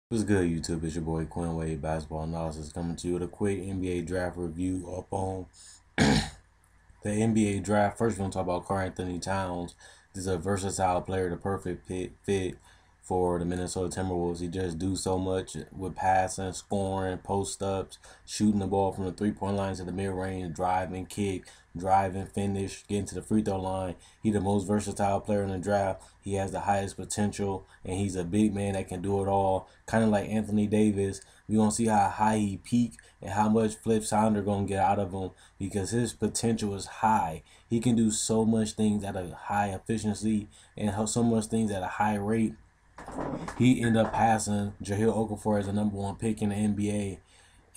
What's good, YouTube? It's your boy Quinn Wade, Basketball Analysis, coming to you with a quick NBA draft review up on the NBA draft. First, we're going to talk about karl-Anthony Towns. This is a versatile player, the perfect fit for the Minnesota Timberwolves. He just do so much with passing, scoring, post-ups, shooting the ball from the three-point line to the mid-range, driving, kick, driving, finish, getting to the free throw line. He's the most versatile player in the draft. He has the highest potential, and he's a big man that can do it all. Kind of like Anthony Davis. We're going to see how high he peak and how much Flip Sounder going to get out of him because his potential is high. He can do so much things at a high efficiency and so much things at a high rate. He ended up passing Jahlil Okafor as the #1 pick in the NBA,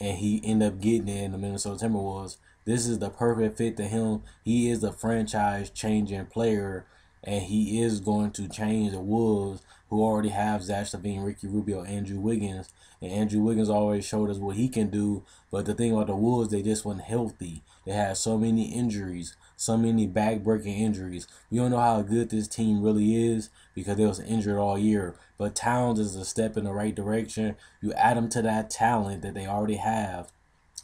and he ended up getting it in the Minnesota Timberwolves. This is the perfect fit to him. He is a franchise-changing player, and he is going to change the Wolves, who already have Zach LaVine, Ricky Rubio, Andrew Wiggins. And Andrew Wiggins always showed us what he can do. But the thing about the Wolves, they just weren't healthy. They had so many injuries, so many back-breaking injuries. We don't know how good this team really is because they was injured all year. But Towns is a step in the right direction. You add him to that talent that they already have.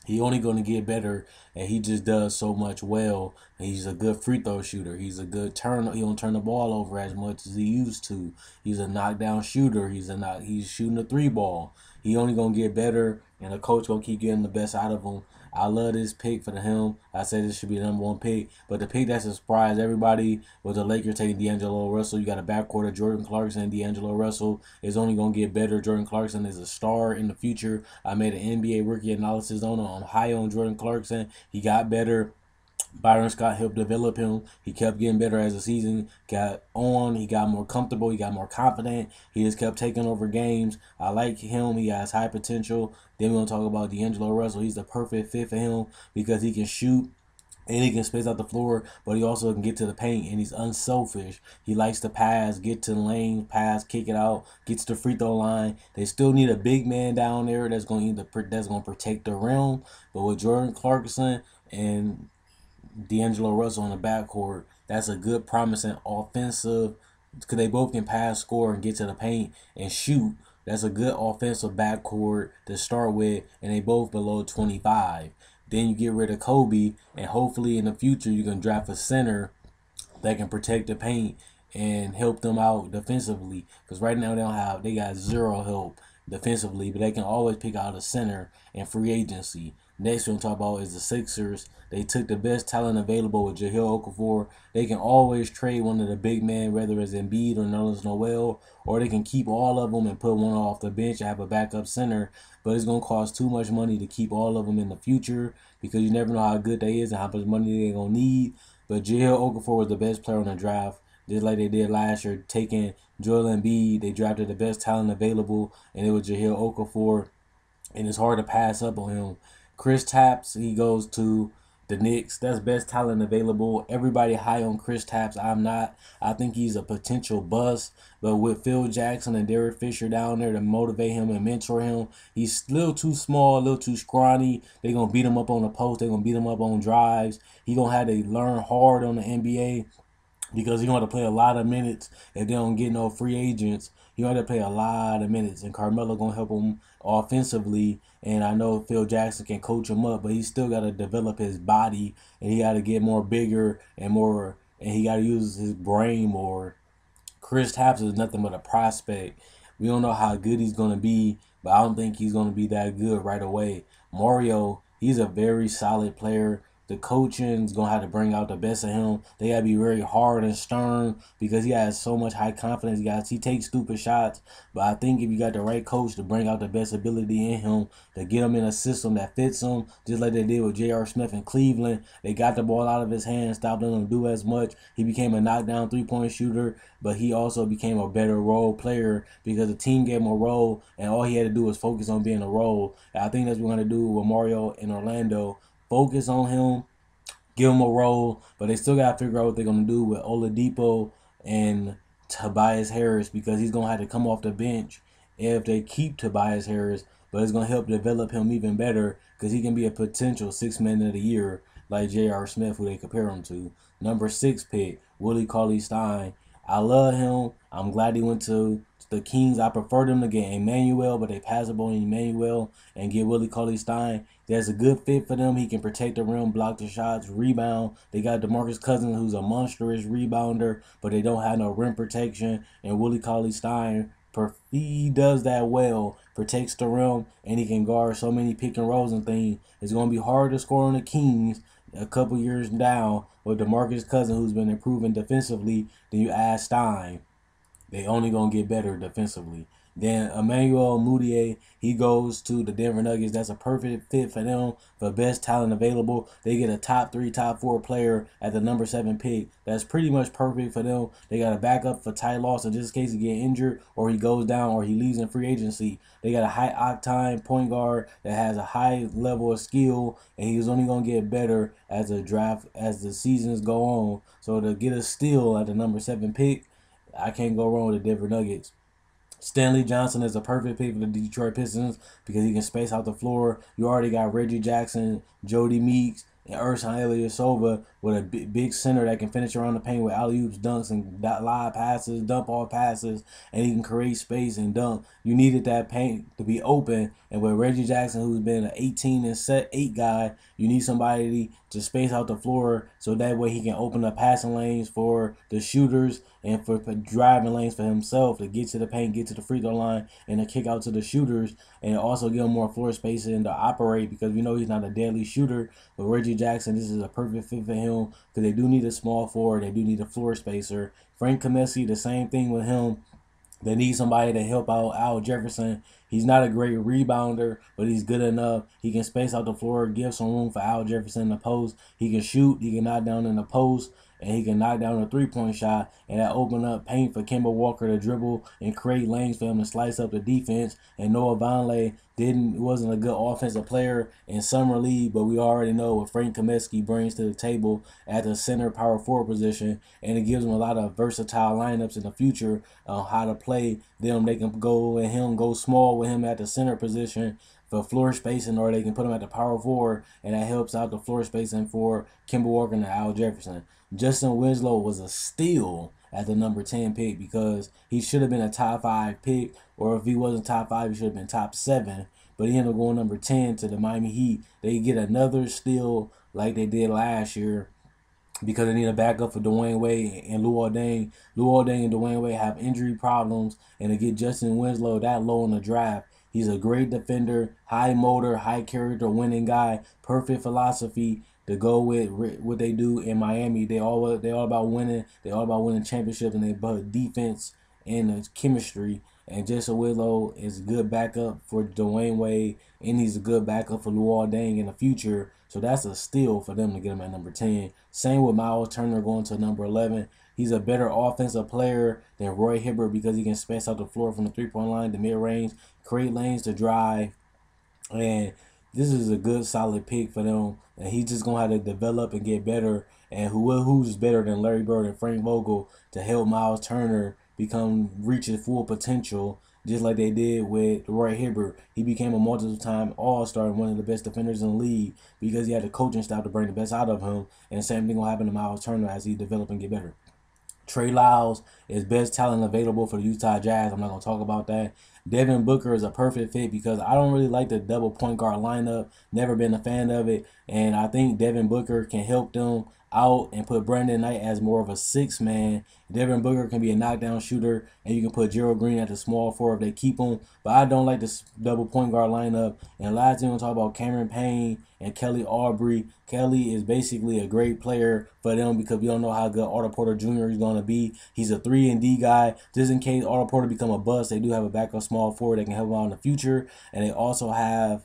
He only going to get better, and he just does so much well. He's a good free throw shooter. He's a good turn. He don't turn the ball over as much as he used to. He's a knockdown shooter. He's shooting a three ball. He only going to get better, and the coach going to keep getting the best out of him. I love this pick for him. I said this should be the #1 pick. But the pick that surprised everybody was the Lakers taking D'Angelo Russell. You got a backcourt of Jordan Clarkson and D'Angelo Russell. It's only going to get better. Jordan Clarkson is a star in the future. I made an NBA rookie analysis on him. I'm high on Jordan Clarkson. He got better. Byron Scott helped develop him. He kept getting better as the season got on. He got more comfortable. He got more confident. He just kept taking over games. I like him. He has high potential. Then we're going to talk about D'Angelo Russell. He's the perfect fit for him because he can shoot and he can space out the floor, but he also can get to the paint, and he's unselfish. He likes to pass, get to the lane, pass, kick it out, gets to the free throw line. They still need a big man down there that's going to protect the rim. But with Jordan Clarkson and D'Angelo Russell on the backcourt, that's a good, promising offensive, because they both can pass, score, and get to the paint and shoot. That's a good offensive backcourt to start with, and they both below 25. Then you get rid of Kobe, and hopefully in the future you can draft a center that can protect the paint and help them out defensively. Because right now they got zero help defensively, but they can always pick out a center in free agency. Next, we're going to talk about is the Sixers. They took the best talent available with Jahlil Okafor. They can always trade one of the big men, whether it's Embiid or Nerlens Noel, or they can keep all of them and put one off the bench and have a backup center. But it's going to cost too much money to keep all of them in the future because you never know how good they is and how much money they're going to need. But Jahlil Okafor was the best player on the draft, just like they did last year, taking Joel Embiid. They drafted the best talent available, and it was Jahlil Okafor, and it's hard to pass up on him. Kristaps, he goes to the Knicks. That's best talent available. Everybody high on Kristaps. I'm not. I think he's a potential bust. But with Phil Jackson and Derek Fisher down there to motivate him and mentor him, he's a little too small, a little too scrawny. They're going to beat him up on the post. They're going to beat him up on drives. He's going to have to learn hard on the NBA because he's going to play a lot of minutes if they don't get no free agents. He going to play a lot of minutes, and Carmelo going to help him offensively. And I know Phil Jackson can coach him up, but he still got to develop his body, and he got to get more bigger and more, and he got to use his brain more. Kristaps is nothing but a prospect. We don't know how good he's going to be, but I don't think he's going to be that good right away. Mario, he's a very solid player. The coaching's going to have to bring out the best of him. They got to be very hard and stern because he has so much high confidence. He takes stupid shots, but I think if you got the right coach to bring out the best ability in him, to get him in a system that fits him, just like they did with J.R. Smith in Cleveland, they got the ball out of his hands, stopped letting him do as much. He became a knockdown three-point shooter, but he also became a better role player because the team gave him a role, and all he had to do was focus on being a role. And I think that's what we're going to do with Mario in Orlando. Focus on him, give him a role, but they still got to figure out what they're going to do with Oladipo and Tobias Harris because he's going to have to come off the bench if they keep Tobias Harris, but it's going to help develop him even better because he can be a potential six-man of the year like J.R. Smith, who they compare him to. #6 pick, Willie Cauley-Stein. I love him. I'm glad he went to the Kings. I prefer them to get Emmanuel, but they pass up on Emmanuel and get Willie Cauley-Stein. There's a good fit for them. He can protect the rim, block the shots, rebound. They got DeMarcus Cousins, who's a monstrous rebounder, but they don't have no rim protection. And Willie Cauley-Stein, he does that well, protects the rim, and he can guard so many pick and rolls and things. It's going to be hard to score on the Kings a couple years down with DeMarcus Cousins, who's been improving defensively. Then you add Stein, they only gonna get better defensively. Then Emmanuel Mudiay, he goes to the Denver Nuggets. That's a perfect fit for them, for best talent available. They get a top 3, top 4 player at the number 7 pick. That's pretty much perfect for them. They got a backup for Ty Lawson just in case he get injured or he goes down or he leaves in free agency. They got a high octane point guard that has a high level of skill, and he's only gonna get better as the seasons go on. So to get a steal at the number 7 pick, I can't go wrong with the Denver Nuggets. Stanley Johnson is a perfect pick for the Detroit Pistons because he can space out the floor. You already got Reggie Jackson, Jody Meeks, and Ersan Ilyasova with a big center that can finish around the paint with alley-oops, dunks, and live passes, dump off passes, and he can create space and dunk. You needed that paint to be open, and with Reggie Jackson, who's been an 18 and set 8 guy, you need somebody to space out the floor so that way he can open up passing lanes for the shooters and for driving lanes for himself to get to the paint, get to the free throw line, and to kick out to the shooters, and also give him more floor spacing to operate because we know he's not a deadly shooter. But Reggie Jackson, this is a perfect fit for him because they do need a small forward, they do need a floor spacer. Frank Kaminsky, the same thing with him. They need somebody to help out Al Jefferson. He's not a great rebounder, but he's good enough. He can space out the floor, give some room for Al Jefferson in the post. He can shoot, he can knock down in the post, and he can knock down a three-point shot, and that open up paint for Kemba Walker to dribble and create lanes for him to slice up the defense. And Noah Vonleh wasn't a good offensive player in summer league, but we already know what Frank Kaminsky brings to the table at the center power forward position, and it gives him a lot of versatile lineups in the future on how to play them. They can go small with him at the center position for floor spacing, or they can put him at the power forward, and that helps out the floor spacing for Kemba Walker and Al Jefferson. Justin Winslow was a steal at the number 10 pick because he should have been a top 5 pick, or if he wasn't top 5, he should have been top 7. But he ended up going number 10 to the Miami Heat. They get another steal like they did last year because they need a backup for Dwayne Wade and Luol Deng. Luol Deng and Dwayne Wade have injury problems, and to get Justin Winslow that low in the draft, he's a great defender, high motor, high character, winning guy, perfect philosophy to go with what they do in Miami. They all about winning. They all about winning championships, and they about defense and the chemistry. And Justin Winslow is a good backup for Dwayne Wade, and he's a good backup for Luol Deng in the future. So that's a steal for them to get him at number 10. Same with Miles Turner going to number 11. He's a better offensive player than Roy Hibbert because he can space out the floor from the three-point line to mid-range, create lanes to drive, and this is a good solid pick for them. And he's just gonna have to develop and get better. And who's better than Larry Bird and Frank Vogel to help Miles Turner reach his full potential, just like they did with Roy Hibbert. He became a multiple-time All-Star and one of the best defenders in the league because he had the coaching staff to bring the best out of him. And the same thing will happen to Miles Turner as he develop and get better. Trey Lyles is best talent available for the Utah Jazz. I'm not going to talk about that. Devin Booker is a perfect fit because I don't really like the double point guard lineup. Never been a fan of it. And I think Devin Booker can help them out and put Brandon Knight as more of a 6-man. Devin Booker can be a knockdown shooter, and you can put Gerald Green at the small forward if they keep him. But I don't like this double point guard lineup. And last thing we'll talk about Cameron Payne and Kelly Oubre. Kelly is basically a great player for them because we don't know how good Otto Porter Jr. is going to be. He's a 3-and-D guy. Just in case Otto Porter become a bust, they do have a backup small forward that can help out in the future. And they also have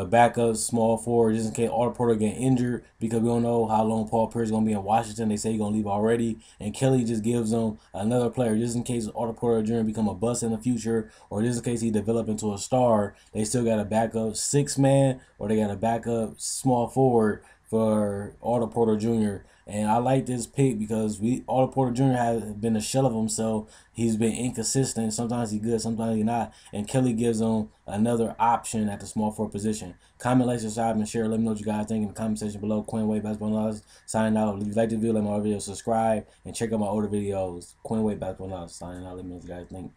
backup small forward just in case Otto Porter get injured because we don't know how long Paul Pierce is going to be in Washington. They say he's going to leave already. And Kelly just gives them another player just in case Otto Porter Jr. become a bust in the future, or just in case he develop into a star. They still got a backup 6-man, or they got a backup small forward for Otto Porter Jr. And I like this pick because Otto Porter Jr. has been a shell of himself. He's been inconsistent. Sometimes he's good, sometimes he's not. And Kelly gives him another option at the small forward position. Comment, like, subscribe, and share. Let me know what you guys think in the comment section below. Quinn Wade Basketball Knowledge signing out. If you like the video, like my other videos, subscribe and check out my older videos. Quinn Wade Basketball Knowledge signing out. Let me know what you guys think.